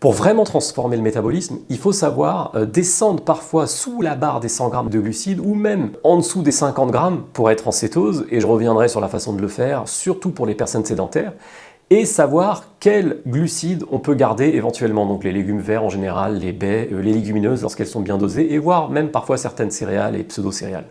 Pour vraiment transformer le métabolisme, il faut savoir descendre parfois sous la barre des 100 grammes de glucides ou même en dessous des 50 grammes pour être en cétose, et je reviendrai sur la façon de le faire, surtout pour les personnes sédentaires, et savoir quels glucides on peut garder éventuellement, donc les légumes verts en général, les baies, les légumineuses lorsqu'elles sont bien dosées, et voire même parfois certaines céréales et pseudo-céréales.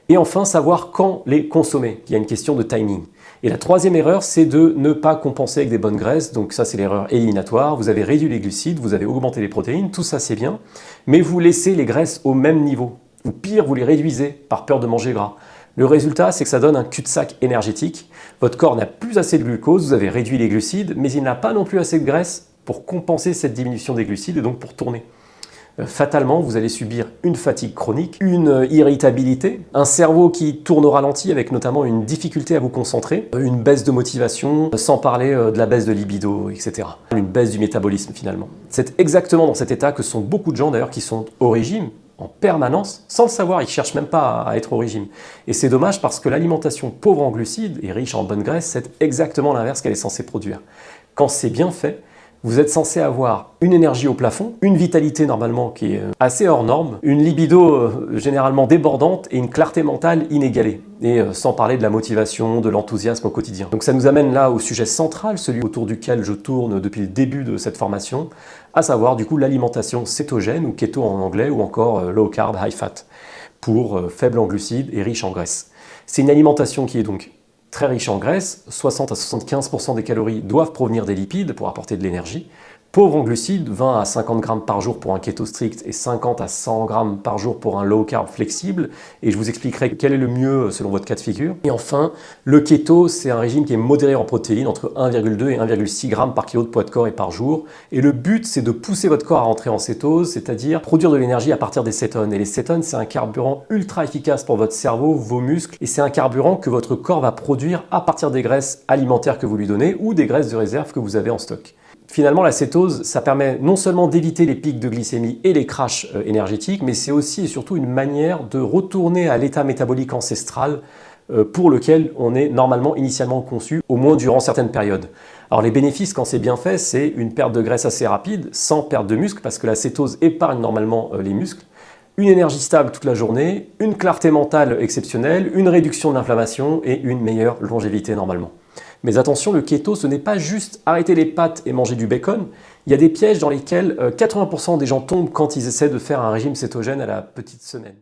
Et enfin, savoir quand les consommer. Il y a une question de timing. Et la troisième erreur, c'est de ne pas compenser avec des bonnes graisses. Donc ça, c'est l'erreur éliminatoire. Vous avez réduit les glucides, vous avez augmenté les protéines, tout ça c'est bien, mais vous laissez les graisses au même niveau. Ou pire, vous les réduisez par peur de manger gras. Le résultat, c'est que ça donne un cul-de-sac énergétique. Votre corps n'a plus assez de glucose, vous avez réduit les glucides, mais il n'a pas non plus assez de graisse pour compenser cette diminution des glucides et donc pour tourner. Fatalement, vous allez subir une fatigue chronique, une irritabilité, un cerveau qui tourne au ralenti avec notamment une difficulté à vous concentrer, une baisse de motivation, sans parler de la baisse de libido, etc. Une baisse du métabolisme finalement. C'est exactement dans cet état que sont beaucoup de gens d'ailleurs qui sont au régime en permanence, sans le savoir, ils ne cherchent même pas à être au régime. Et c'est dommage parce que l'alimentation pauvre en glucides et riche en bonne graisse, c'est exactement l'inverse qu'elle est censée produire. Quand c'est bien fait, vous êtes censé avoir une énergie au plafond, une vitalité normalement qui est assez hors norme, une libido généralement débordante et une clarté mentale inégalée. Et sans parler de la motivation, de l'enthousiasme au quotidien. Donc ça nous amène là au sujet central, celui autour duquel je tourne depuis le début de cette formation, à savoir du coup l'alimentation cétogène ou keto en anglais ou encore low carb, high fat, pour faible en glucides et riche en graisse. C'est une alimentation qui est donc très riche en graisse, 60 à 75% des calories doivent provenir des lipides pour apporter de l'énergie. Pauvre en glucides, 20 à 50 grammes par jour pour un keto strict et 50 à 100 grammes par jour pour un low carb flexible. Et je vous expliquerai quel est le mieux selon votre cas de figure. Et enfin, le keto, c'est un régime qui est modéré en protéines, entre 1,2 et 1,6 grammes par kilo de poids de corps et par jour. Et le but, c'est de pousser votre corps à rentrer en cétose, c'est-à-dire produire de l'énergie à partir des cétones. Et les cétones, c'est un carburant ultra efficace pour votre cerveau, vos muscles. Et c'est un carburant que votre corps va produire à partir des graisses alimentaires que vous lui donnez ou des graisses de réserve que vous avez en stock. Finalement, la cétose, ça permet non seulement d'éviter les pics de glycémie et les crashs énergétiques, mais c'est aussi et surtout une manière de retourner à l'état métabolique ancestral pour lequel on est normalement initialement conçu, au moins durant certaines périodes. Alors les bénéfices, quand c'est bien fait, c'est une perte de graisse assez rapide, sans perte de muscle, parce que la cétose épargne normalement les muscles, une énergie stable toute la journée, une clarté mentale exceptionnelle, une réduction de l'inflammation et une meilleure longévité normalement. Mais attention, le keto, ce n'est pas juste arrêter les pâtes et manger du bacon. Il y a des pièges dans lesquels 80% des gens tombent quand ils essaient de faire un régime cétogène à la petite semaine.